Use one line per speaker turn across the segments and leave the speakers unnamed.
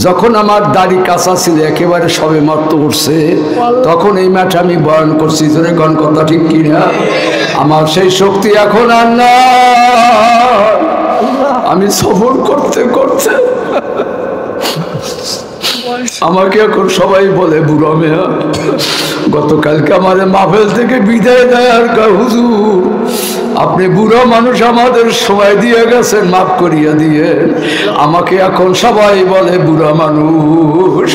যখন আমার দাড়ি কাঁচা ছিল একেবারে সবে মাত্র উঠছে, তখন এই মাঠে আমি বয়ান করছি, জোরে কোন কথা ঠিক কিনা? আমার সেই শক্তি এখন আর না। আমি সফর করতে করতে আমাকে এখন সবাই বলে বুড়ো মেয়া। গতকালকে আমাদের মাহফিল থেকে বিদায় দেয় আর হুজুর আপনি বুড়ো মানুষ, আমাদের সময় দিয়ে গেছেন, মাফ করিয়া দিয়ে। আমাকে এখন সবাই বলে বুড়ো মানুষ।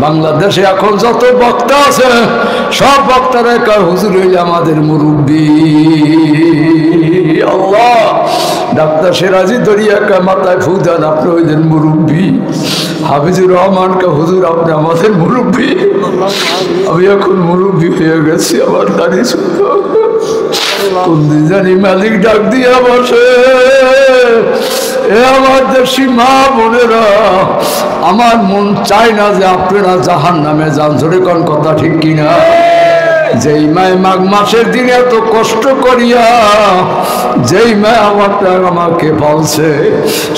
বাংলাদেশে এখন যত বক্তা আছে সব বক্তারা কার হুজুর হইলে আমাদের মুরব্বী। আল্লাহ, ডাক্তার সিরাজি দরিয়াকা মাথায় ফু দেন, আপনি হইলেন মুরব্বী। হাফিজুর রহমান কা হুজুর আপনি আমাদের মুরব্বী। আমি এখন মুরব্বী হয়ে গেছি, আমার দাড়ি শুনতে কোন দিন জানি মালিক ডাক দিয়া বসে, এ আমার দেশি মা বোনেরা, আমার মন চায় না যে আপনারা জাহান্নামে যান, জোরে কোন কথা ঠিক কিনা? যেই মায় মাঘ মাসের দিনে এত কষ্ট করিয়া যেই মা আমাকে বলছে,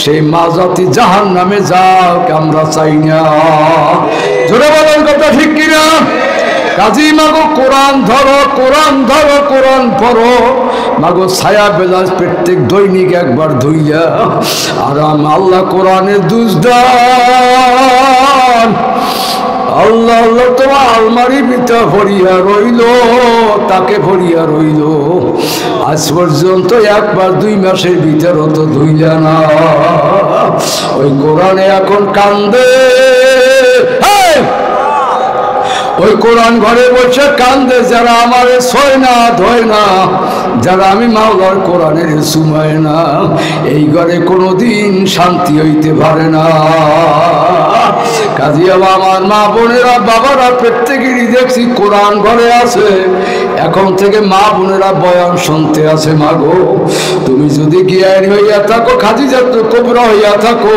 সেই মা জাতি জাহান্নামে যাক আমরা চাই না, জোরে বলেন কথা ঠিক কিনা? কাজী মাগো কোরআন ধরো, কোরআন ধরো, কোরআন পড়ো। মাগো ছায়া বেলাস প্রত্যেক দৈনিক একবার ধুইয়া আরাম আল্লাহ কোরআনের দুজ দান। আল্লাহ আল্লাহ তোমার আলমারি ভিতর ভরিয়া রইল, তাকে ভরিয়া রইল। আজ পর্যন্ত একবার 2 মাসের ভিতর তো ধুইলা না। ওই কোরআনে এখন কান্দে, ওই কোরআন ঘরে বসে কান্দে যারা আমার ছয় না ধয় না, যারা আমি মাওলার কোরআনের সুমায় না, এই ঘরে কোনোদিন শান্তি হইতে পারে না। কাজী আমার মা বোনেরা বাবারা প্রত্যেকেরই দেখছি কোরআন ঘরে আছে, এখন থেকে মা বোনেরা বয়ান শুনতে আছে। মাগো তুমি যদি জ্ঞানী হইয়া থাকো, খাদিজাত কুবরা হইয়া থাকো,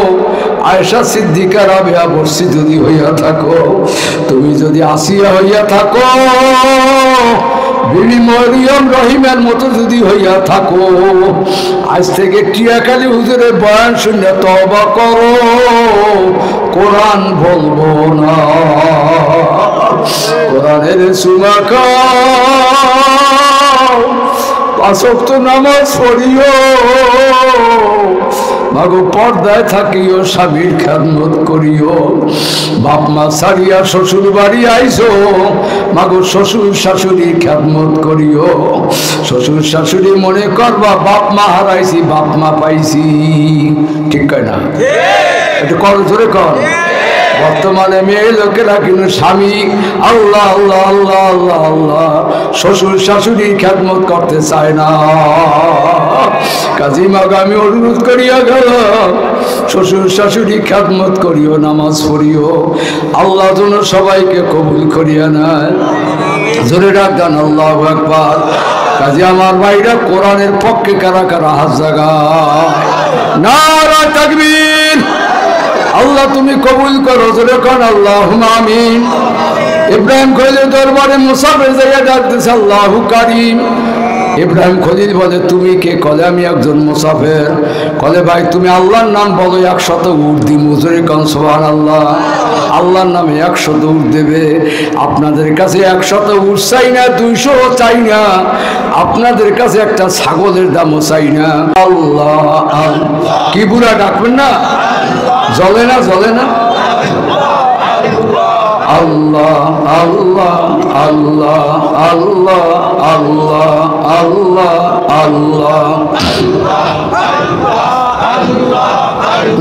আয়েশা সিদ্দিকা রাবিয়া বর্ষি যদি হইয়া থাকো, তুমি যদি আসিয়া হইয়া থাকো, বিবি মরিয়ম রহিমের মতো যদি হইয়া থাকো, আজ থেকে টিয়াখালী হুজুরের বয়ান শুনে তওবা করো, কোরআন বলবো না। কোরআনের সুমা খাও, 5 ওয়াক্ত নামাজ পড়িও। মাগো পর্দায় থাকিও, স্বামীর খেদমত করিও। বাপ মা ছাড়িয়া শ্বশুর বাড়ি আইসো, মাগো শ্বশুর শাশুড়ির খেদমত করিও। শ্বশুর শাশুড়ি মনে করবা বাপ মা হারাইছি, বাপ মা পাইছি। ঠিক কয় না? একটু কর, ধরে কর। বর্তমানে মেয়ে লোকেরা কিন্তু স্বামী আল্লাহ আল্লাহ আল্লাহ আল্লাহ আল্লাহ, শ্বশুর শাশুড়ির খেদমত করতে চায় না। কাজী মাগো আমি অনুরোধ করিয়া গেলাম, শ্বশুর শাশুড়ি খেদমত করিও, নামাজ পড়িও। আল্লাহ যেন সবাইকে কবুল করিয়া নেয়। জোরে ডাক দেন আল্লাহু আকবার। কাজী আমার ভাইরা কোরআনের পক্ষে কারা কারা হাত জাগায়? নারা তাকবীর। আল্লাহ তুমি কবুল করো, জোরে কোন আল্লাহুম্মা আমিন। ইব্রাহিম খলিল দরবারে মুসাফির যাইয়া ডাকতেছে আল্লাহু কারীম। ইব্রাহিম খলিল বলে তুমি কে? কলে আমি একজন মুসাফির। কলে ভাই তুমি আল্লাহর নাম বলো, 100 উট দিই। মুজুরি কান সুবহানাল্লাহ। আল্লাহর নামে 100 উট দেবে। আপনাদের কাছে 100 উট চাই না, 200 চাই না, আপনাদের কাছে একটা ছাগলের দামও চাই না। আল্লাহ কি বুড়া ডাকবেন না? জ্বলে না, জ্বলে না? আল্লাহ আল্লাহ আল্লাহ আল্লাহ আল্লাহ আল্লাহ আল্লাহ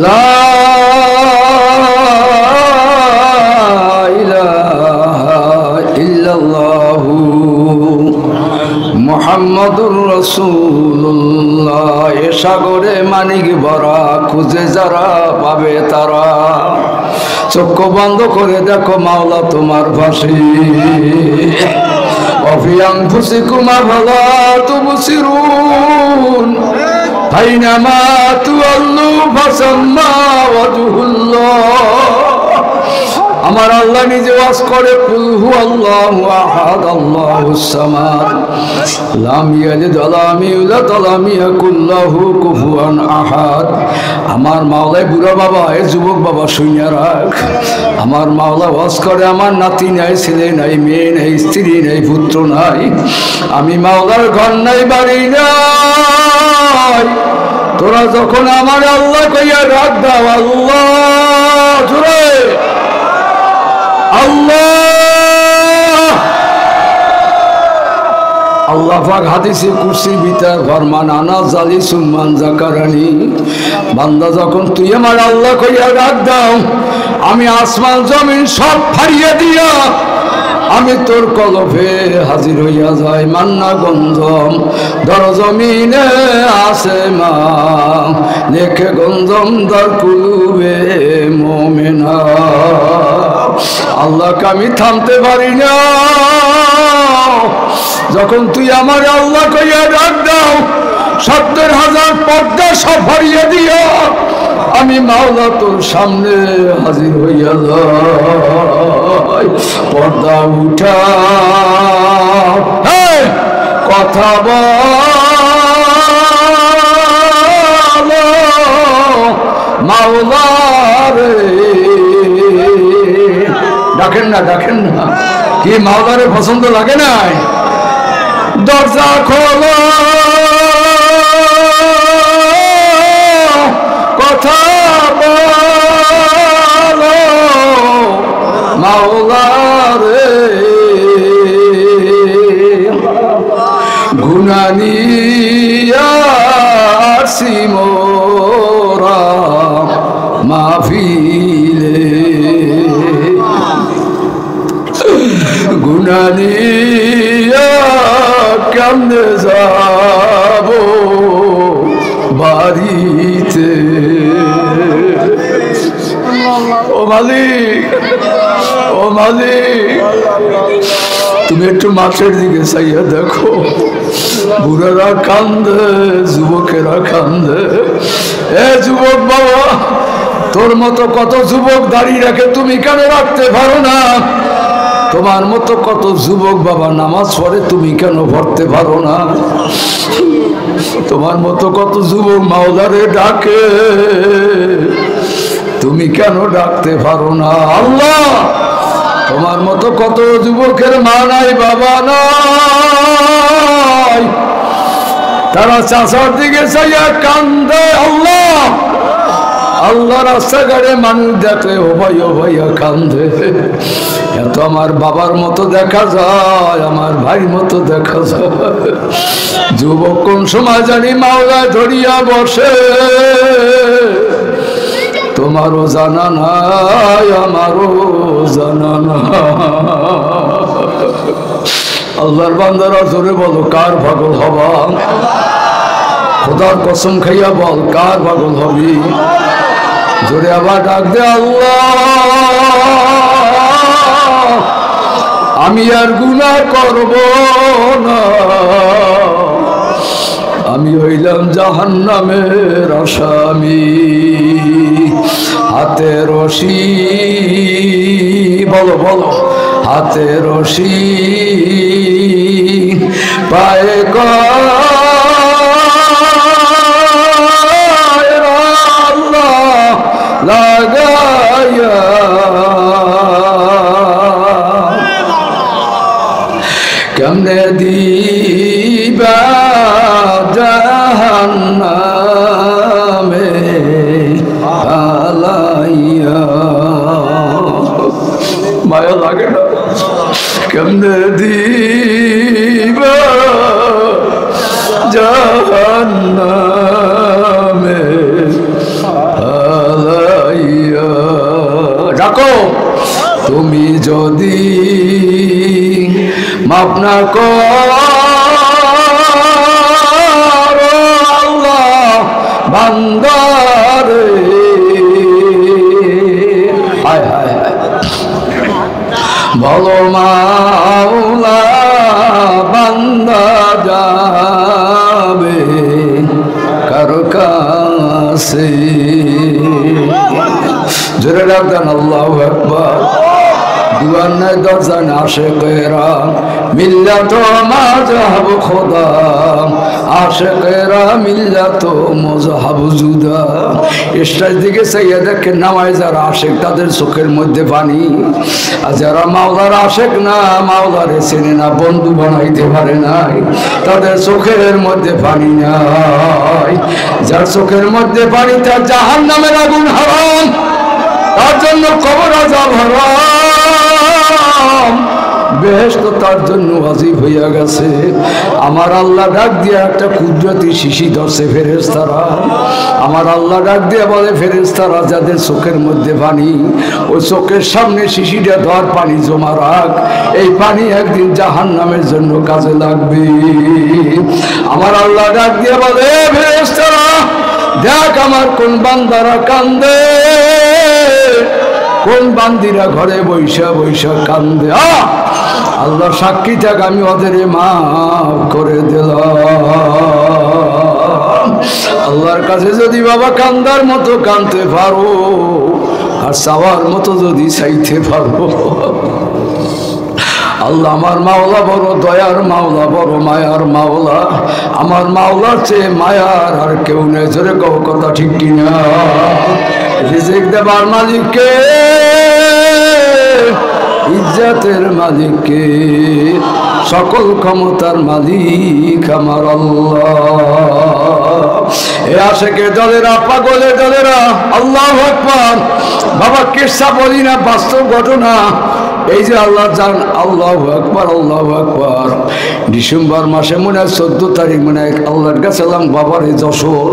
লা ইলাহা ইল্লাল্লাহু মুহাম্মাদুর রাসূলুল্লাহ। এ সাগরে মানিক ভরা, খুঁজে যারা পাবে তারা। চক্ষু বন্ধ করে দেখো মাওলা তোমার পাশে। অফি আনফুসিকুম আফালা তুবসিরুন, আইনামা তুওয়াল্লু ফাসাম্মা ওয়াজহুল্লাহ। আমার আল্লাহ নিজে ওয়াজ করে কুল হুয়াল্লাহু আহাদ আল্লাহুস সামাদ লাম ইয়ালিদ ওয়া লাম ইউলাদ ওয়া লাম ইয়াকুল লাহু কুফুয়ান আহাদ। আমার মাওলাই বুড়া বাবা, এ যুবক বাবা শুনিয়া রাখ, আমার মাওলা ওয়াজ করে আমার নাতি নাই, ছেলে নাই, মেয়ে নাই, স্ত্রী নাই, পুত্র নাই, আমি মাওলার ঘর নাই, বাড়ি নাই। তোরা যখন আমার আল্লাহ কইয়া ডাক দাও আল্লাহ জোরে আল্লাহ, আল্লাহ পাক হাদিসে কুরসির ভিতর ফরমান আনা জালি সুম্মান জাকারানি, বান্দা যখন তুই আমার আল্লাহ কইয়া ডাক দাও আমি আসমান জমিন সব ফাড়িয়ে দিয়া আমি তোর কলবে হাজির হইয়া যাই। মান্না গঞ্জম ধর জমিনে আসে মা দেখে গঞ্জম দর কুলুবে মোমেনা। আল্লাহকে আমি থামতে পারি না, যখন তুই আমার আল্লাহ কইয়া ডাক দাও ৭০,০০০ পর্দা সব হারিয়ে দিও আমি মাওলা তোর সামনে হাজির হইয়া যাই। পর্দা উঠা কথা বল মাওলা রে, ডাকেন না ডাকেন না, কি মাওলারে পছন্দ লাগে নাই? দরজা খোলো কথা বলো মাওলা রে, গুনাহ নিয়া আসি মোরা মাহফিলে, গুনাহ নিয়া কেমনে যাব বাড়িতে। ও মালিক, ও মালিক, তুমি একটু মাঠের দিকে চাইয়া দেখো, বুড়ারা কান্দে, যুবকেরা কান্দে। এ যুবক বাবা, তোর মতো কত যুবক দাঁড়িয়ে রাখে, তুমি কেন রাখতে পারো না? তোমার মতো কত যুবক বাবা নামাজ পড়ে, তুমি কেন পড়তে পারো না? তোমার মতো কত যুবক মাওলারে ডাকে, তুমি কেন ডাকতে পারো না? আল্লাহ, তোমার মতো কত যুবকের মা নাই, বাবা নাই, তারা চাচার দিকে চাইয়া কান্দে। আল্লাহ, আল্লাহ রাস্তাঘাটে মানুষ দেখলে ও ভাইয়া কান্দে। এত আমার বাবার মতো দেখা যায়, আমার ভাই মতো দেখা যায়। যুবক কোন সময় জানি মাওলায় ধরিয়া বসে, তোমারও জানা নাই, আমারও জানা না। আল্লাহর বান্দারা জোরে বলো কার পাগল হবা? খোদার কসম খাইয়া বল কার পাগল হবি? জোরে আবার ডাক দে আল্লাহ, আমি আর গুনাহ করব না, আমি হইলাম জাহান্নামের আসামি। হাতে রশি, বলো বলো, হাতে রশি পায়ে লাগাইয়া কেমনে দিবা জাহান্নামে আলাইয়া। মায়া লাগে না? কেমনে দিবা জাহান্নামে আলাইয়া। রাখো, তুমি যদি মাফ না করো আল্লাহ বান্দারে, হায় হায় হায়, বলো মাওলা বান্দা যাবে কার কাছে? জোরে ডাক দেন আল্লাহু আকবার। দুয়ার নাই দরজা না আশেকেরা মিল্লাত মাযহাব খোদা আশেকেরা মিল্লাত মযহাব জুদা স্টেজ দিকে চাইয়া দেখেন নামায় যারা আশেক তাদের চোখের মধ্যে পানি আর যারা মাওলার আশেক না মাওলারে চেনে না বন্ধু বানাইতে পারে নাই তাদের চোখের মধ্যে পানি নাই যার চোখের মধ্যে পানি তার জাহান্নামের আগুন হারাম তার জন্য কবর আযাব হারাম বেহেশত তার জন্য ওয়াজিব হইয়া গেছে আমার আল্লাহ ডাক দিয়ে একটা কুদরতি শিশি ধরছে ফেরেশতারা আমার আল্লাহ ডাক দিয়ে বলে ফেরেশতারা যাদের চোখের মধ্যে পানি ওই চোখের সামনে শিশিটা ধর পানি জমা রাখ এই পানি একদিন জাহান্নামের জন্য কাজে লাগবে আমার আল্লাহ ডাক দিয়ে বলে ফেরেশতারা দেখ আমার কোন বান্দারা কান্দে কোন বান্দিরা ঘরে বৈশা বৈশা কান্দে আল্লাহ সাক্ষী থাক আমি ওদের মাফ করে দিলাম আল্লাহর কাছে যদি বাবা কান্দার মতো কাঁদতে পারো আর চাওয়ার মতো যদি চাইতে পারো আল্লাহ আমার মাওলা বড় দয়ার মাওলা বড় মায়ার মাওলা আমার মাওলার চেয়ে মায়ার আর কেউ নেই জোরে কও কথা ঠিক কিনা রিজিক দেবার মালিককে ইজ্জতের মালিককে সকল ক্ষমতার মালিক আমার আল্লাহ এ আশেকে দলেরা পাগলের দলেরা আল্লাহু আকবার বাবা কিসসা বলি না বাস্তব ঘটনা এই যে আল্লাহ জান আল্লাহু আকবার আল্লাহু আকবার ডিসেম্বর মাসে মনে হয় 14 তারিখ মনে হয় আল্লাহর কাছে এলাম বাবারে যশোর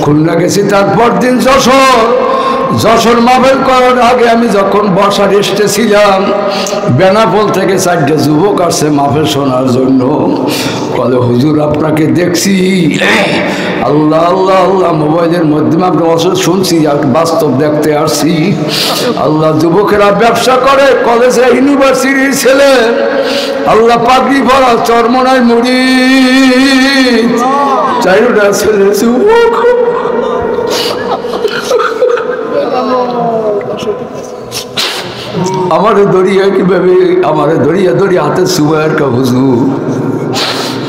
খুলনা গেছি তারপর দিন যশোর মাহফিল করার আগে আমি যখন বর্ষা রেস্টে ছিলাম বেনাপোল থেকে 4টা যুবক আসছে মাহফিল শোনার জন্য বলে হুজুর আপনাকে দেখছি আল্লাহ আল্লাহ আল্লাহ মোবাইলের মাধ্যমে আপনার অসুখ শুনছি বাস্তব দেখতে আসছি আল্লাহ যুবকেরা ব্যবসা করে কলেজে ইউনিভার্সিটির ছেলে আল্লাহ পাগড়ি ভরা চরমনায় মুড়ি 4টা ছেলে যুবক আমারে দরিয়া কিভাবে আমারে দরিয়া দরিয়া হাতে সুবায়ের কা হুজুর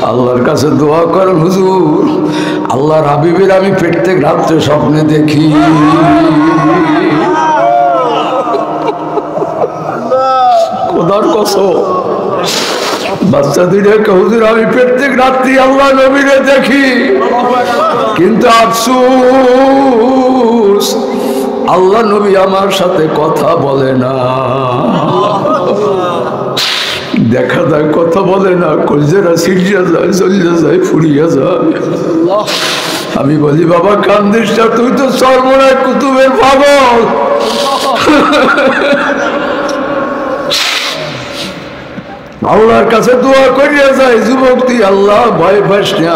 আল্লাহর কাছে দোয়া করেন হুজুর আল্লাহর হাবিবের আমি প্রত্যেক রাত্রে স্বপ্নে দেখি খোদার কসম বাচ্চা দুইটা হুজুর আমি প্রত্যেক রাত্রি আল্লাহ নবীরে দেখি কিন্তু আফসোস আল্লাহ নবী আমার সাথে কথা বলে না দেখা যায় কথা বলে না কলজেরা ছিড়িয়া যায় চলিয়া যায় ফুরিয়া যায় আমি বলি বাবা কান্দিস না তুই তো সর্বনায় কুতুবের পাগল আল্লাহর কাছে দোয়া করিয়া যায় যুবক তুই আল্লাহ ভয় পাস না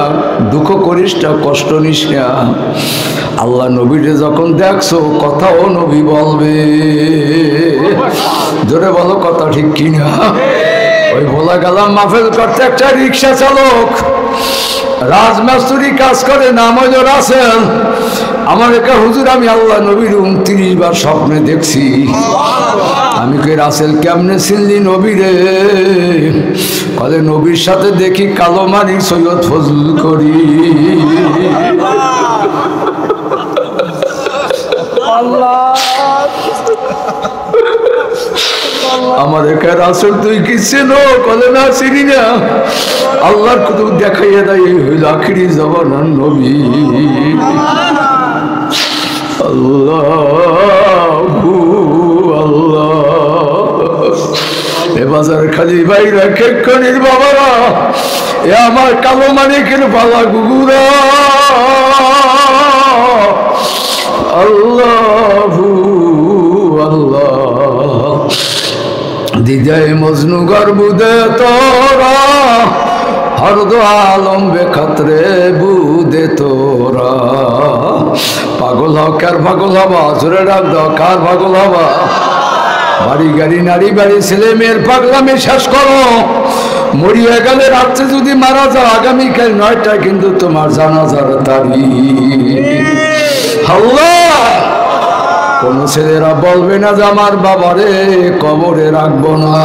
দুঃখ করিস না কষ্ট নিস না আল্লাহ নবীরে যখন দেখছো কথাও নবী বলবে জোরে বলো কথা ঠিক কিনা ওই বলা গেলাম মাহফিল করতে একটা রিক্সা চালক রাজমিস্ত্রি কাজ করে নাম হইল রাসেল আমার একটা হুজুর আমি আল্লাহ নবীর 29 বার স্বপ্নে দেখছি আমি কে রাসেল কেমনে চিনলি নবীরে বলে নবীর সাথে দেখি কালো মানিক সৈয়দ ফজল করি আমার একা রাসেল তুই কি চেনো বলে না চিনি না আল্লাহর কুতুব দেখাইয়া দেয় হইল আখিরি জামানার নবী আল্লাহু আল্লাহ এ বাজার খালি বাইরা কেকনির বাবারা এ আমার কালো মানিকের বালা গুগুরা আল্লাহু আল্লাহ দিদায় মজনু গর্বুদে তোরা হরদ আলম বেখতরে বুদে তোরা পাগল হও কার পাগল হবা জোরে ডাক দাও কার পাগল হবা বাড়ি গাড়ি নারী বাড়ি ছেলে মেয়ের পাগলামি শেষ করো মরিয়া গেলে রাত্রে যদি মারা যাও আগামীকাল 9টায় কিন্তু তোমার জানাজার তারিখ আল্লাহ কোন ছেলেরা বলবে না যে আমার বাবারে কবরে রাখবো না।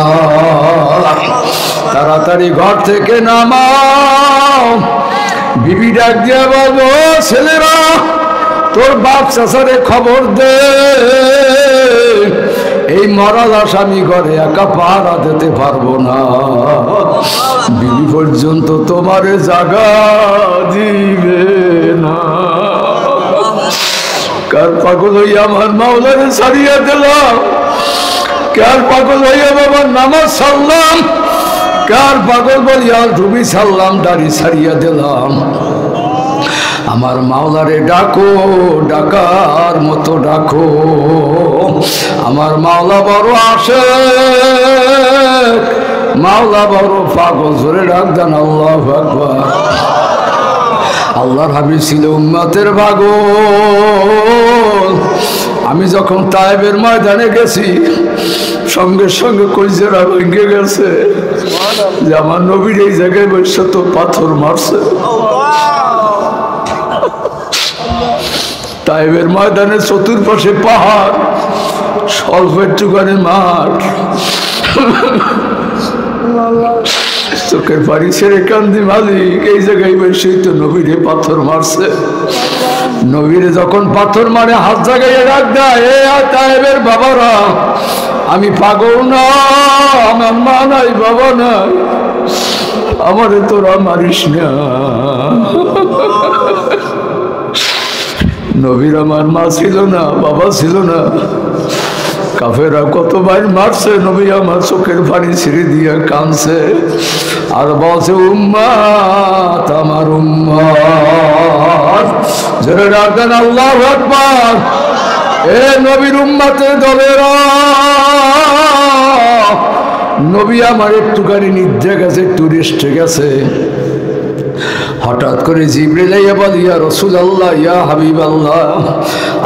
তাড়াতাড়ি ঘর থেকে নামাও। বিবি ডাক দিয়ে বলবো, ছেলেরা তোর বাপ চাচারে খবর দে, এই মরা লাশ আমি ঘরে একা পাহারা দিতে পারবো না। বিবি পর্যন্ত তোমারে জাগা দিবে না। কার পাগল হইয়া আমার মাওলারে ছাড়িয়া দিলাম, কার পাগল হইয়া বাবার নামাজ ছাড়লাম, কার পাগল বলিয়া ধুবি ছাড়লাম, দাড়ি ছাড়িয়া দিলাম। আমার মাওলারে ডাকো, ডাকার মতো ডাকো। আমার মাওলা বড় আসে, মাওলা বড় পাগল, জোরে ডাক দেন আল্লাহু আকবার। আল্লাহর হাবিব ছিল উম্মতের পাগল। আমি যখন তায়েবের ময়দানে গেছি, সঙ্গে সঙ্গে কইজেরা ভেঙে গেছে যে আমার নবীর এই জায়গায় বসে তো পাথর মারছে। তায়েবের ময়দানে চতুর্পাশে পাহাড়, স্বল্প একটুখানি মাঠ, চোখের পানি ছেড়ে কান্দি, মালিক এই জায়গায় বসে তো নবীরে পাথর মারছে। নবীরে যখন পাথর মারে হাত জায়গায় রাখ দেয়, এ তায়েবের বাবারা, আমি পাগল না, আমার মা নাই, বাবা নাই, আমারে তোরা মারিস না। নবীর আমার মা ছিল না, বাবা ছিল না, কাফেরা কতবার মারছে, নবী আমার চোখের পানি ছিঁড়ে দিয়ে কাঁদছে আর বলছে, উম্মত আমার উম্মত, জোরে ডাক দেন আল্লাহু আকবার। এ নবীর উম্মতের দলেরা, নবী আমার একটুখানি নিদ্রা গেছে, একটু রেস্টে গেছে। হঠাৎ করে জিবরিল আইয়া বলে, ইয়া রাসূলুল্লাহ, ইয়া হাবিবাল্লাহ,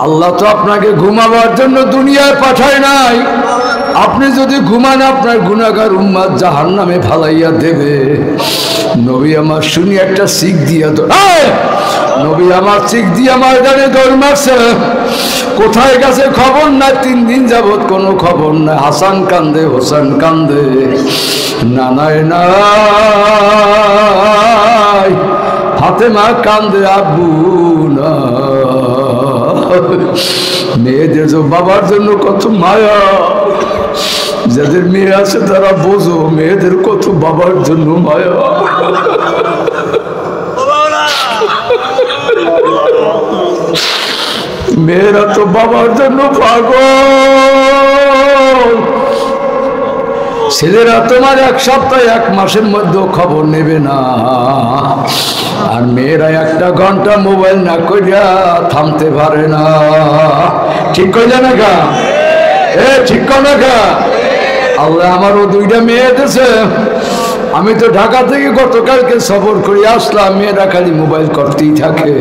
আল্লাহ তো আপনাকে ঘুমাবার জন্য দুনিয়ায় পাঠায় নাই। আপনি যদি ঘুমান, আপনার গুনাহগার উম্মত জাহান্নামে ফালাইয়া দেবে। নবী আমার শুনি একটা শিখ দিয়া নবী আমার শিখ দিয়া ময়দানে দৌড় মারছে। কোথায় গেছে খবর নাই, 3 দিন যাবত কোনো খবর নাই। হাসান কান্দে, হোসেন কান্দে, নানায় নাই, ফাতেমা কান্দে, আব্বু না। মেয়েদের যে বাবার জন্য কত মায়া, যাদের মেয়ে আছে তারা বোঝো, মেয়েদের কত বাবার জন্য মায়া। মেয়েরা তো বাবার জন্য পাগল। ছেলেরা তোমার 1 সপ্তাহ 1 মাসের মধ্যে খবর নেবে না, আর মেয়েরা 1টা ঘন্টা মোবাইল না করিয়া থামতে পারে না। ঠিক কইলে না গা? ঠিক না গা? আল্লাহ আমারও 2টা মেয়ে দিয়েছে। আমি তো ঢাকা থেকে গতকালকে সফর করে আসলাম, মেয়েরা খালি মোবাইল করতেই থাকে।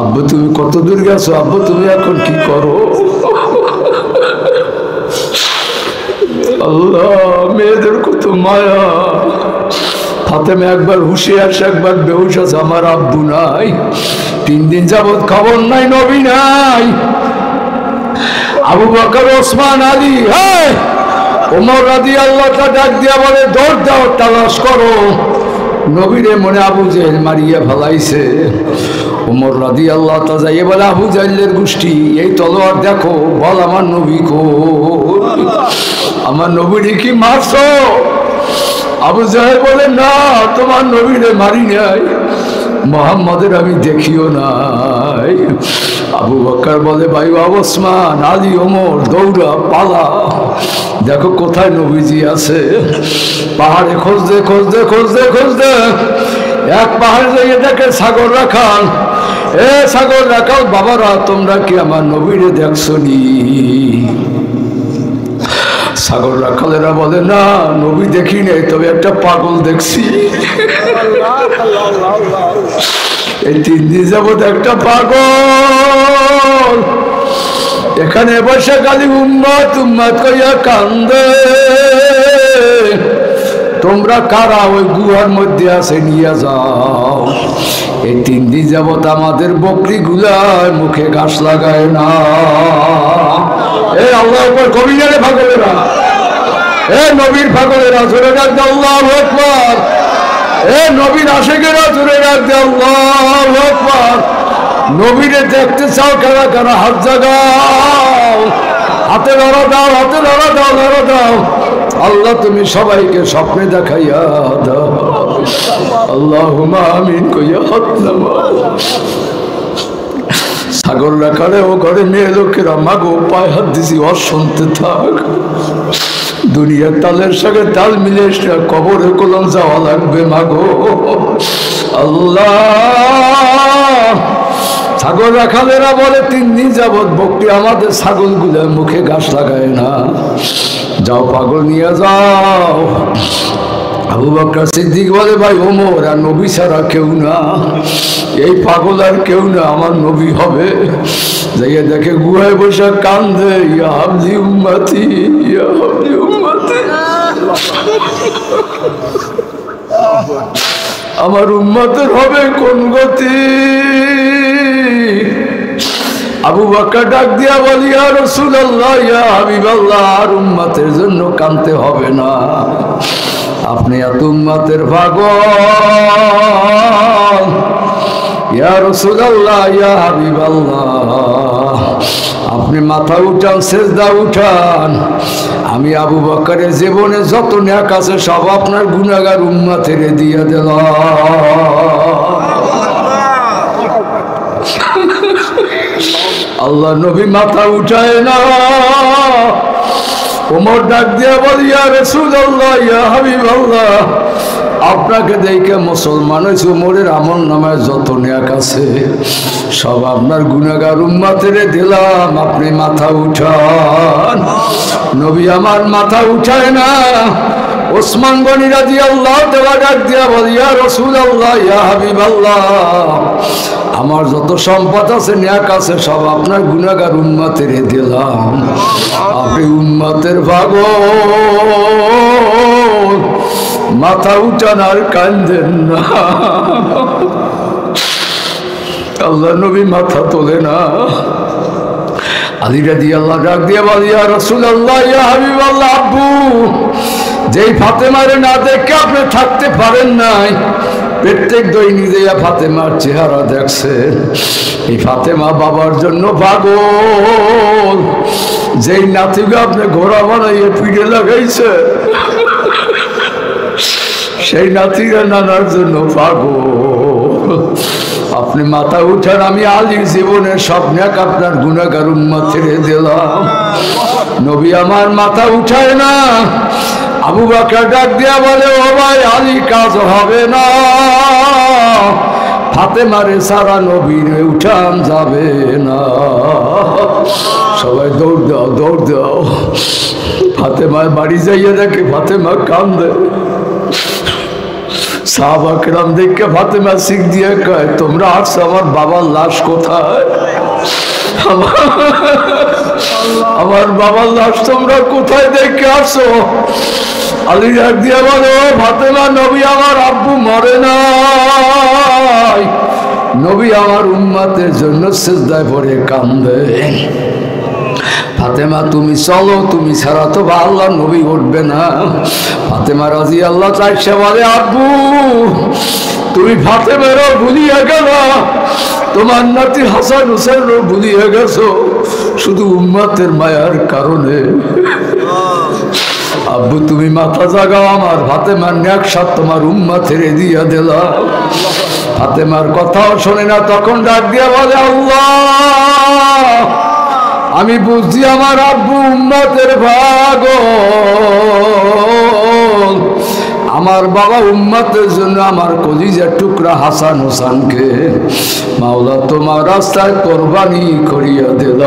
আব্বু তুমি কত দূর গেছো, আব্বু তুমি এখন কি করো? আল্লাহ, মেয়েদের কত মায়া। ফাতেমা একবার হুশে আসে, একবার বেহুশ আছে। আমার আব্বু নাই, 3 দিন যাবত খবর নাই, নবী নাই। আবু বকর, ওসমান, আলী, ওমর রাদিয়াল্লাহু তাআলা ডাক দিয়া বলে, দৌড় দাও, তালাশ করো। নবীরে মনে আবু জেহেল মারিয়া ফেলাইছে। ওমর রাদিয়াল্লাহু তাআলা যাইয়ে বলে, আবু জেহেলের গোষ্ঠী, এই তলোয়ার দেখো, বল আমার নবী কই? আমার নবীরে কি মারছো? আবু জেহেল বলে, না, তোমার নবীরে মারি নাই, মুহাম্মাদের আমি দেখিও নাই। আবু বকর বলে, ভাই ওসমান, আলী, ওমর, দৌড়া, পালা, দেখো কোথায় নবীজি আছে। পাহাড়ে খুঁজতে খুঁজতে খুঁজতে খুঁজতে এক পাহাড়ে যাইয়ে দেখে সাগর রাখাল। সাগর রাখাল, বাবারা তোমরা কি আমার নবীরে দেখছো নি? সাগর রাখালেরা বলে, না, নবী দেখি নাই, তবে একটা পাগল দেখছি। এই 3 দিন যাবত একটা পাগল এখানে বসে খালি উম্মত উম্মত কইয়া কান্দে। তোমরা কারা ওই গুহার মধ্যে আছে, নিয়ে যাও। এই 3 দিন যাবত আমাদের বকরিগুলা মুখে ঘাস লাগায় না। এই আল্লাহর উপর কবিরে পাগলেরা, এ নবীর পাগলেরা জোরে ডাক দাও আল্লাহু আকবার। এ নবীর আশিকেরা জোরে ডাক দাও আল্লাহু আকবার। নবীরে দেখতে চাও কারা কারা হাত জাগাও, হাতে ধরা দাও, হাতে ধরা দাও, ধরা দাও। আল্লাহ তুমি সবাইকে স্বপ্নে দেখাইয়া দাও। আল্লাহুম্মা আমিন কইয়া হাত নামাও। ছাগল রাখারে ও ঘরে মেয়ে লোকেরা মাগো পায়ে হাত দিছি অশুনতে থাক। দুনিয়ার তালের সঙ্গে তাল মিলে কবরে কলম যাওয়া লাগবে মাগো। আল্লাহ ছাগল রাখালেরা বলে 3 দিন যাবৎ বকরি আমাদের ছাগলগুলো মুখে ঘাস লাগায় না। যাও পাগল নিয়ে যাও। আবু বকর সিদ্দিক বলে ভাই ওমর আর নবী ছাড়া কেউ না, এই পাগল আর কেউ না, আমার নবী হবে। যাইয়া দেখে গুহায় বসে কান্দে, ইয়া হাবলি উম্মতি, ইয়া হাবলি উম্মতি, আমার উম্মতের হবে কোন গতি। আবু বকর ডাক দিয়া বলি ইয়া রাসূলুল্লাহ, ইয়া হাবিবাল্লাহ, আর উম্মতের জন্য কাঁদতে হবে না, আপনি এত উম্মতের পাগল। ইয়া রাসূলুল্লাহ, ইয়া হাবিবাল্লাহ, আপনি মাথা উঠান, সেজদা উঠান। আমি আবু বকরের জীবনে যত নেক আছে সব আপনার গুনাহগার উম্মতের দিয়ে দিলাম। আল্লাহ নবী মাথা উঠায় না। ওমর ডাক দিয়া বলি ইয়া রাসূলুল্লাহ, ইয়া হাবিবাল্লাহ, আপনাকে দেখে মুসলমান হয়েছে, ওমরের আমল নামায় যত নেক আছে সব আপনার গুনাহগার উম্মতের দিলাম, আপনি মাথা উঠান। নবী আমার মাথা উঠায় না। ওসমান গনি রাদিয়াল্লাহু তাআলা ডাক দিয়া বলি ইয়া রাসূলুল্লাহ, ইয়া হাবিবাল্লাহ, আমার যত সম্পদ আছে নেক আছে সব আপনার গুনাহগার উম্মতের দিলাম, আপনি উম্মতের পাগল, মাথা উঠান আর কাঁদেন না। আল্লাহ নবী মাথা তোলে না। আলী রাদিয়াল্লাহু ডাক দিয়া বলি ইয়া রাসূলুল্লাহ, ইয়া হাবিবাল্লাহ, আব্বু যেই ফাতেমারে না দেখে আপনি থাকতে পারেন নাই, প্রত্যেক দৈনিক দিয়া ফাতেমার চেহারা দেখছেন, এই ফাতেমা বাবার জন্য পাগল। যেই নাতিকে আপনি ঘোড়া বানাইয়ে পিঠে লাগাইছে, সেই নাতিরা নানার জন্য পাগল। আপনি মাথা উঠান, আমি আলীর জীবনের সব নেক আপনার গুনাহগার উম্মতের দিলাম। নবী আমার মাথা উঠায় না। আবু বকর ডাক দিয়া বলে ও ভাই, আলী কাজ হবে না, ফাতেমারে সারা নবীরে উঠান যাবে না। সবাই দৌড় দাও, দৌড় দাও। ফাতেমার বাড়ি যাইয়া দেখে ফাতেমা কান্দে। সাহাবা কেরাম দেখে ফাতেমা শিখ দিয়ে কয়, তোমরা আসছো, আমার বাবার লাশ কোথায়? আমার বাবার লাশ তোমরা কোথায় দেখে আসো? আলী ডাক দিয়া বলো ফাতেমা, নবী আমার আব্বু মরে নাই, নবী আমার উম্মতের জন্য সিজদায় পড়ে কান্দে। ফাতেমা তুমি চলো, তুমি ছাড়া তো আল্লাহ নবী উঠবে না। ফাতেমা রাদিয়াল্লাহু তাআলা বলে আব্বু তুমি ফাতেমারও ভুলিয়া গেল, তোমার নাতি হাসান হুসেনও ভুলিয়া গেছো, শুধু উম্মতের মায়ার কারণে। আব্বু তুমি মাথা জাগাও, আমার ফাতেমার নেক সাথ তোমার উম্মতের দিয়া দিলাম। ফাতেমার কথাও শোনে না, তখন ডাক দিয়া বলে আল্লাহ আমি বুঝছি আমার আব্বু উম্মতের পাগল, আমার বাবা উম্মতের জন্য আমার কলিজার টুকরা হাসান হোসেনকে মাওলা তোমার রাস্তায় কোরবানি করিয়া দিল।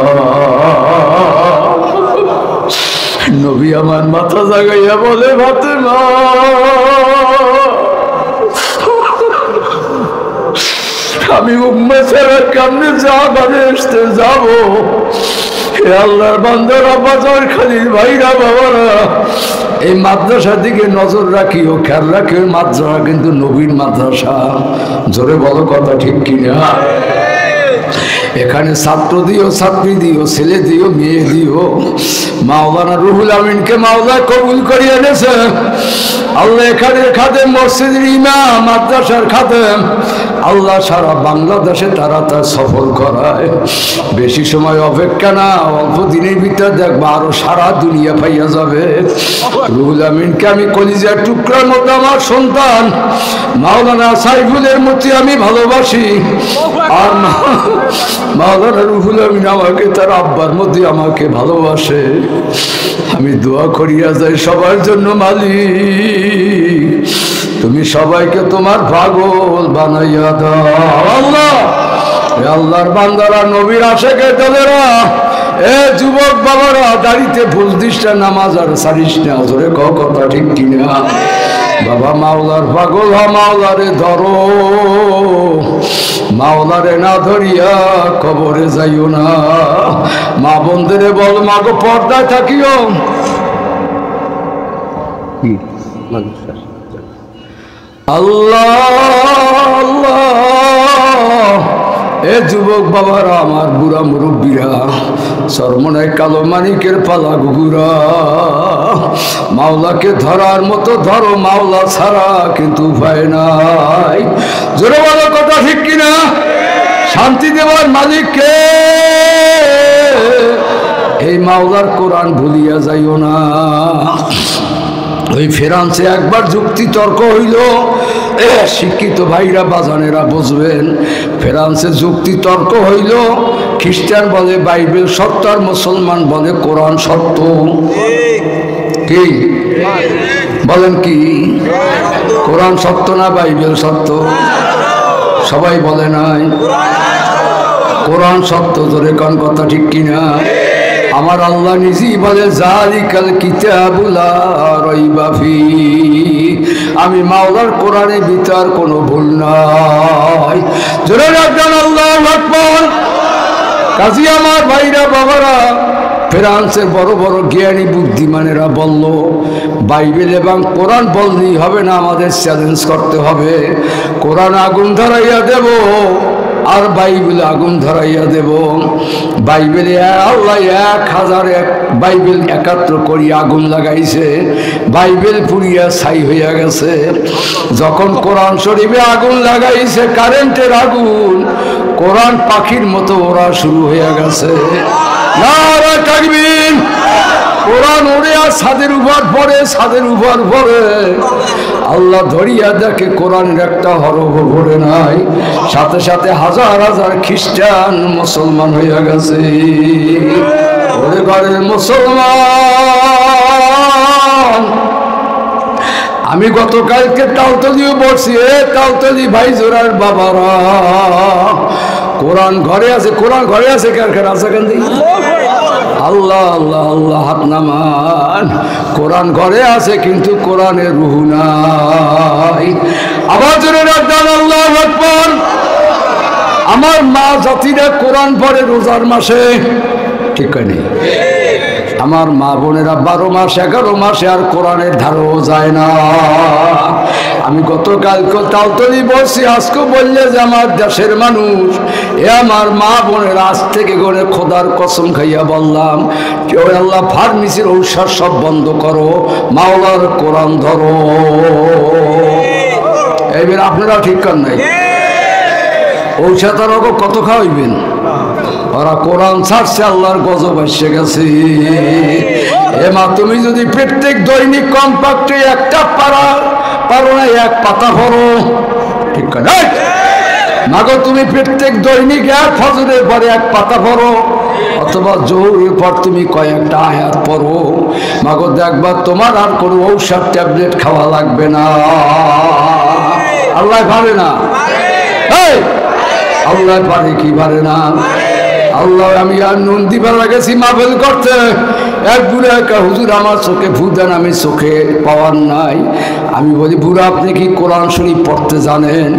নবী আমার মাথা জাগাইয়া বলে ফাতেমা আমি উম্মতের কেমনে আসতে যাবো? হে আল্লাহর বান্দারা, বাজার খালির ভাইরা বাবারা, এই মাদ্রাসার দিকে নজর রাখিও, খেয়াল রাখিও। মাদ্রাসা কিন্তু নবীর মাদ্রাসা। জোরে বলো কথা ঠিক কিনা? এখানে ছাত্র দিও, ছাত্রী দিও, ছেলে দিও, মেয়ে দিও। মাওলানা রুহুল আমিনকে মাওলা কবুল করে এনেছে আল্লাহ। এখানে খাদেম, মসজিদের ইমাম, মাদ্রাসার খাদেম আল্লাহ সারা বাংলাদেশে তারা তার সফল করায়। বেশি সময় অপেক্ষা না, অল্প দিনের ভিতর দেখবো আরো সারা দুনিয়া পাইয়া যাবে। রুহুল আমিনকে আমি কলিজার টুকরার মতো আমার সন্তান মাওলানা সাইফুলের মতো আমি ভালোবাসি। আর মাওলানা রুহুল আমিন আমাকে তার আব্বার মধ্যে আমাকে ভালোবাসে। আমি দোয়া করিয়া যাই সবার জন্য, মালিক তুমি সবাইকে তোমার পাগল বানাইয়া দাও আল্লাহ। আল্লাহর বান্দারা, নবীর আশেকের দলেরা, এ যুবক বাবারা, দাড়িতে ফুল দিস না, নামাজ আর সারিস না। জোরে কথা ঠিক কিনা? বাবা মাওলার পাগল হ, মাওলারে ধরো, মাওলারে না ধরিয়া কবরে যাইও না। মা বন্ধুরে বল, মাগো পর্দায় থাকিও। আল্লাহ আল্লাহ। এ যুবক বাবারা, আমার বুড়া মুরব্বীরা, সরমনায় কালো মানিকের পালা গুগুরা, মাওলাকে ধরার মতো ধরো, মাওলা ছাড়া কিন্তু উপায় নাই। জোরে বলো কথা ঠিক কিনা? শান্তি দেওয়ার মালিককে, এই মাওলার কোরআন ভুলিয়া যাইও না। ওই ফ্রান্সে একবার যুক্তি তর্ক হইল, শিক্ষিত ভাইরা বাজানেরা বুঝবেন। ফ্রান্সে যুক্তি তর্ক হইল, খ্রিস্টান বলে বাইবেল সত্য, আর মুসলমান বলে কোরআন সত্য। কি বলেন? কি কোরআন সত্য না বাইবেল সত্য? সবাই বলে নাই কোরআন সত্য। ধরে কোন কথা ঠিক কিনা? আমার আল্লাহ নিজেই বলে, জালিকাল কিতাবুল লা রাইবা ফীহি। আমি মাওলার কোরআনে ভিতর কোনো ভুল নাই। জোরে রাখবেন আল্লাহু আকবার। কাজী আমার ভাইরা বাবারা, ফ্রান্সের বড় বড় জ্ঞানী বুদ্ধিমানেরা বলল, বাইবেল এবং কোরআন বললেই হবে না, আমাদের চ্যালেঞ্জ করতে হবে। কোরআন আগুন ধরাইয়া দেব, আর বাইবেল আগুন ধরাইয়া দেব। বাইবেলে আল্লাহ 1001 বাইবেল একাত্র করি আগুন লাগাইছে, বাইবেল পুড়িয়া ছাই হইয়া গেছে। যখন কোরআন শরীফে আগুন লাগাইছে, কারেন্টের আগুন, কোরআন পাখির মতো ওরা শুরু হইয়া গেছে। নারে তাকবীর! কোরআন উড়ে আর ছাদের উপর পড়ে, ছাদের উপর পড়ে। আল্লাহ ধরিয়া দেখে কোরআনের একটা হরফ পড়ে নাই, সাথে সাথে হাজার হাজার খ্রিস্টান মুসলমান হইয়া গেছে। ওরে ঘরের মুসলমান, আমি গতকালকে তালতলিও বলছি, এ তালতলি ভাই জোরার বাবারা, কোরআন ঘরে আছে, কোরআন ঘরে আছে, কার আছে কেন? আল্লাহ আল্লাহ আল্লাহ, হাত নামান। কোরআন ঘরে আছে কিন্তু কোরআনের রূহ নাই। আবার জোরে রাখবেন আল্লাহু আকবার। আমার মা জাতিরা কোরআন পড়ে রোজার মাসে, ঠিক নেই? আমার মা বোনেরা 12 মাস 11 মাসে আর কোরআনের ধারও যায় না। আমি গতকালকে তালতলি বলছি, আজকে বললে যে আমার দেশের মানুষ, এ আমার মা বোনের আজ থেকে গনে খোদার কসম খাইয়া বললাম, কেউ আল্লাহ ফার্মেসির ঔষধ সব বন্ধ করো, মাওলার কোরআন ধরো। এইবার আপনারা ঠিক কর নাই, ঔষধ আর কত খাওয়াইবেন? ওরা কোরআন ছাড়ছে, আল্লাহর গজব এসে গেছে। এ মা, তুমি যদি প্রত্যেক দৈনিক কমপক্ষে একটা পারো না, 1 পাতা পড়ো, ঠিক না? মাগো, তুমি প্রত্যেক দৈনিক ফজরের পরে 1 পাতা পড়ো, অথবা জোহরের পর তুমি কয়েকটা আয়াত পড়ো। মাগো, দেখবা তোমার আর কোনো ঔষধ ট্যাবলেট খাওয়া লাগবে না। আল্লাহ পারে না? আল্লাহ পারে কি পারে না? আল্লাহ আমি আর নুন দিবার গেছি মাহফিল করতে, এক বুড়া একা হুজুর আমার চোখে ভূত দেন, আমি চোখে পাওয়ার নাই। আমি বলি বুড়া আপনি কি কোরআন শরীফ পড়তে জানেন?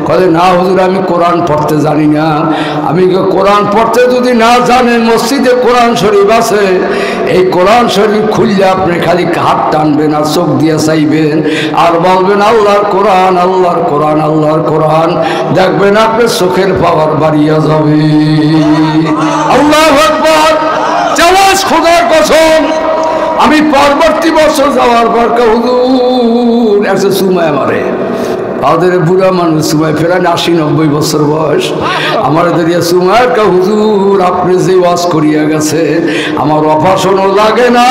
বলে না হুজুর আমি কোরআন পড়তে জানি না। আমি কোরআন পড়তে যদি না জানেন, মসজিদে কোরআন শরীফ আছে, এই কোরআন শরীফ খুললে আপনি খালি হাত টানবেন আর চোখ দিয়ে চাইবেন আর বলবেন আল্লাহর কোরআন, আল্লাহর কোরআন, আল্লাহর কোরআন, দেখবেন আপনার চোখের পাওয়ার বাড়িয়া যাবে। আল্লাহু আকবার, চ্যালেঞ্জ খোদার কসম। আমি পরবর্তী বছর যাওয়ার পর হুজুর একটা সুমায় মারে, আমাদের বুড়া মানুষ সুমায় ফেরান 80-90 বছর বয়স, আমার দাঁড়িয়ে সুমায় হুজুর আপনি যে ওয়াজ করিয়া গেছে আমার অপারেশনও লাগে না,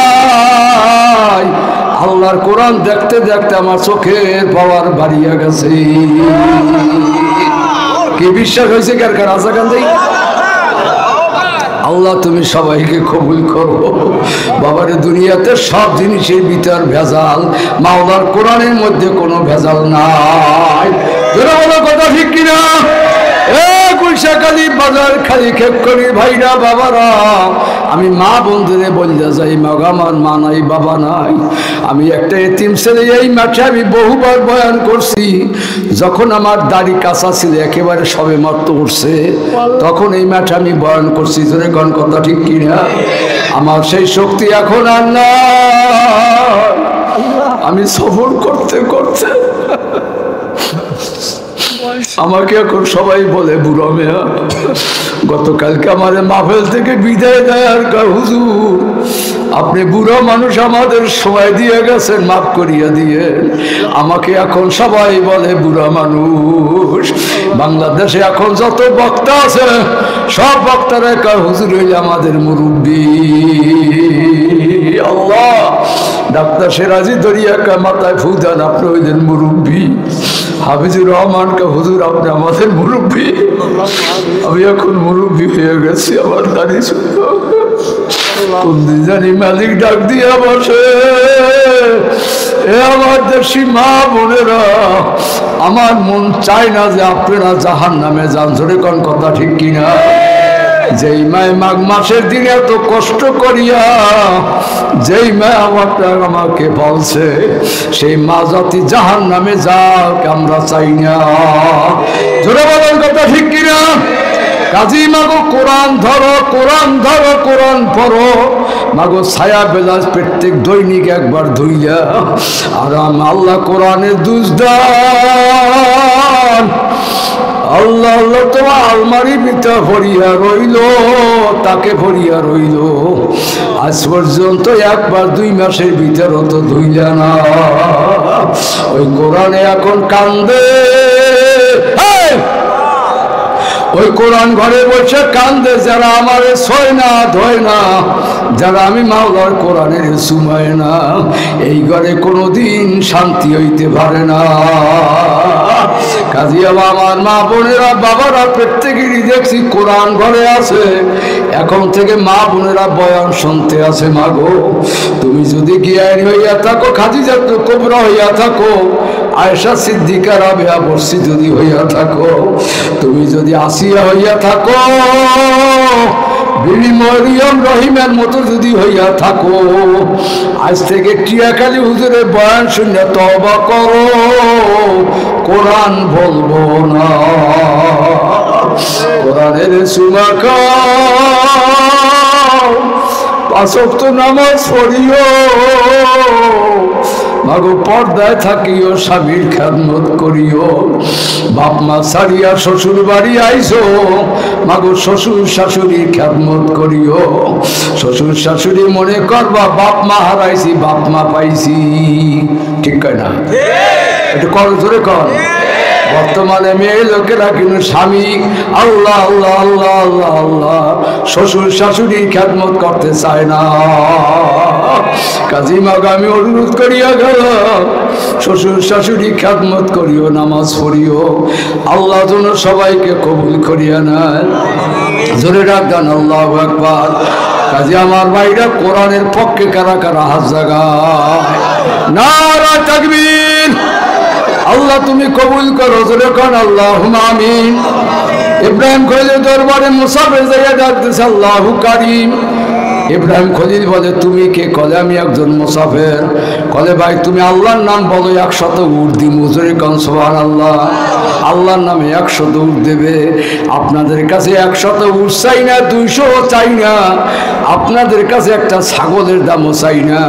আল্লাহর কোরআন দেখতে দেখতে আমার চোখের পাওয়ার বাড়িয়া গেছে। কি বিশ্বাস হয়েছে কার কার আছে কান দেই? আল্লাহ তুমি সবাইকে কবুল করো। বাবারে দুনিয়াতে সব জিনিসের ভিতর ভেজাল, মাওলার কোরআনের মধ্যে কোনো ভেজাল নাই। যারা বলো কথা ঠিক কিনা? গুলশাখালী বাজার খালি খেপ করি ভাইরা বাবারা, আমি মা বন্ধুরে বলতে যাই মাগ আমার মা নাই বাবা নাই। আমি একটা এতিম ছেলে, এই মাঠে আমি বহুবার বয়ান করছি। যখন আমার দাড়ি কাঁচা ছিল একেবারে সবে মাত্র উঠছে, তখন এই মাঠে আমি বয়ান করছি। তোরে কোন কথা ঠিক কিনা? আমার সেই শক্তি এখন আর না। আমি সফর করতে করতে আমাকে এখন সবাই বলে বুড়ো মেয়া। গতকালকে আমার মাহফিল থেকে বিদায় দেয় আর হুজুর আপনি বুড়ো মানুষ, আমাদের সময় দিয়ে গেছেন, মাফ করিয়া দিয়ে। আমাকে এখন সবাই বলে বুড়া মানুষ। বাংলাদেশে এখন যত বক্তা আছে সব বক্তারা হুজুর হইলে আমাদের মুরব্বী। আল্লাহ, ডাক্তার সিরাজি দরিয়া মাথায় ফু দেন, আপনি হইলেন মুরব্বী। হাফিজুর রহমান হুজুর আপনি আমাদের মুরব্বী। আমি এখন মুরব্বী হয়ে গেছি, আমার দাঁড়িয়ে কোন দিন জানি মালিক ডাক দিয়া বসে, এ আমার দেশি মা বোনেরা, আমার মন চায় না যে আপনারা জাহান্নামে যান। জোরে কোন কথা ঠিক কিনা? যেই মায় মাঘ মাসের দিনে এত কষ্ট করিয়া যেই মায় আমাকে বলছে, সেই মা জাতি জাহান্নামে যাক আমরা চাই না। জোরে বলার কথা ঠিক কিনা? কাজী মাগো কোরআন ধরো, কোরআন ধরো, কোরআন পড়ো। মাগো ছায়া বেলাস প্রত্যেক দৈনিক একবার ধুইয়া আর আল্লাহ কোরআনের দুজদান। আল্লাহ আল্লাহ তোমার আলমারি ভিতর ভরিয়া রইল, তাকে ভরিয়া রইল। আজ পর্যন্ত একবার 2 মাসের ভিতর তো ধুইলা না। ওই কোরআনে এখন কান্দে, ওই কোরআন ঘরে বসে কান্দে যারা আমার ছয় না ধয় না, যারা আমি মাওলার কোরআনের সুমায় না, এই ঘরে কোনোদিন শান্তি হইতে পারে না। কাজী আমার মা বোনেরা বাবারা প্রত্যেকেরই দেখছি কোরআন ঘরে আছে। এখন থেকে মা বোনেরা বয়ান শুনতে আছে। মাগো তুমি যদি জ্ঞানী হইয়া থাকো, খাদিজা কুবরা হইয়া থাকো, আয়েশা সিদ্দিকা রাবিয়া বর্ষি যদি হইয়া থাকো, তুমি যদি আসিয়া হইয়া থাকো, বিবি মরিয়ম রহিমের মতো যদি হইয়া থাকো, আজ থেকে টিয়াখালী হুজুরের বয়ান শুনে তওবা করো, কোরআন বলবো না। কোরআনের সুমা খাও, 5 ওয়াক্ত নামাজ পড়িও। মাগো পর্দায় থাকিও, স্বামীর খেদমত করিও। বাপ মা ছাড়িয়া শ্বশুর বাড়ি আইসো, মাগো শ্বশুর শাশুড়ির খেদমত করিও। শ্বশুর শাশুড়ি মনে করবা বাপ মা হারাইছি, বাপ মা পাইছি। ঠিক কয় না? একটু কর ধরে কর। বর্তমানে মেয়ে লোকেরা কিন্তু স্বামী আল্লাহ আল্লাহ আল্লাহ আল্লাহ আল্লাহ, শ্বশুর শাশুড়ির খেদমত করতে চায় না। কাজী মাগো আমি অনুরোধ করিয়া গেলাম, শ্বশুর শাশুড়ি খেদমত করিও, নামাজ পড়িও। আল্লাহ যেন সবাইকে কবুল করিয়া নেয়। জোরে ডাক দেন আল্লাহু আকবার। কাজী আমার ভাইরা কোরআনের পক্ষে কারা কারা হাত জাগায়? নারা তাকবীর। আল্লাহ তুমি কবুল করো, জোরে কোন আল্লাহুম্মা আমিন। ইব্রাহিম খলিল দরবারে মুসাফির জায়গা ডাকতেছে আল্লাহু কারীম। ইব্রাহিম খলিল বলে তুমি কে? কলে আমি একজন মুসাফির। কলে ভাই তুমি আল্লাহর নাম বলো, 100 উট দি মুজুরি কন সুবহানাল্লাহ। আল্লাহর নামে 100 উট দেবে। আপনাদের কাছে 100 উট চাই না, 200 চাই না, আপনাদের কাছে একটা ছাগলের দামও চাই না।